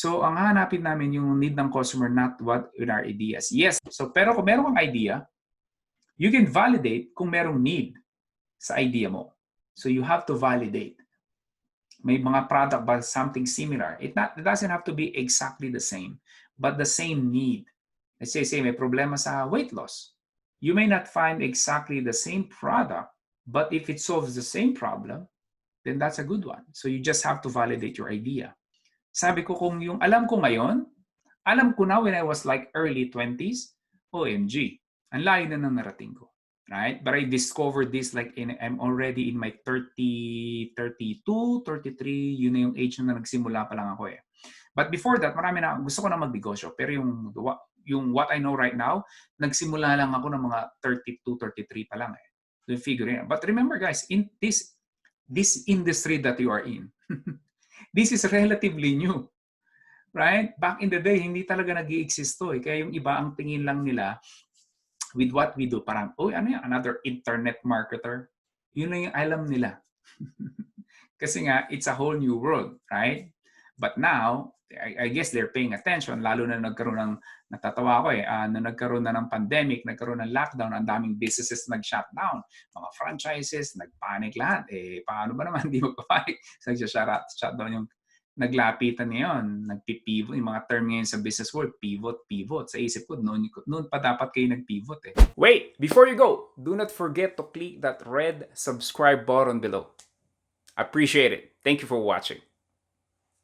So, ang hahanapin namin yung need ng customer, not what in our ideas. Yes. So, pero kung meron kang idea, you can validate kung merong need sa idea mo. So, you have to validate. May mga product ba something similar? It doesn't have to be exactly the same, but the same need. Let's say may problema sa weight loss. You may not find exactly the same product, but if it solves the same problem, then that's a good one. So you just have to validate your idea. Sabi ko, kung yung alam ko ngayon, alam ko na when I was like early 20s, OMG, ang layo na ng narating ko. Right? But I discovered this like I'm already in my 30, 32, 33, yun na yung age na nagsimula pa lang ako eh. But before that, gusto ko na magnegosyo. Pero yung what I know right now, nagsimula lang ako ng mga 32, 33 pa lang eh. So figure it out. But remember guys, in this industry that you are in, this is relatively new. Right? Back in the day, hindi talaga nag-i-exist to eh. Kaya yung iba, ang tingin lang nila, with what we do, parang, oh, ano yan, another internet marketer. Yun na yung alam nila. Kasi nga, it's a whole new world, right? But now, I guess they're paying attention, lalo na nagkaroon ng, natatawa ko eh, na nagkaroon na ng pandemic, nagkaroon ng lockdown, ang daming businesses nag-shutdown, mga franchises, nagpanic lahat. Eh, paano ba naman, hindi magpapanic? So, shutdown yung naglapitan ngayon, nagpipivot, yung mga term ngayon sa business world, pivot. Sa isip ko, noon pa dapat kayo nagpivot eh. Wait, before you go, do not forget to click that red subscribe button below. Appreciate it. Thank you for watching.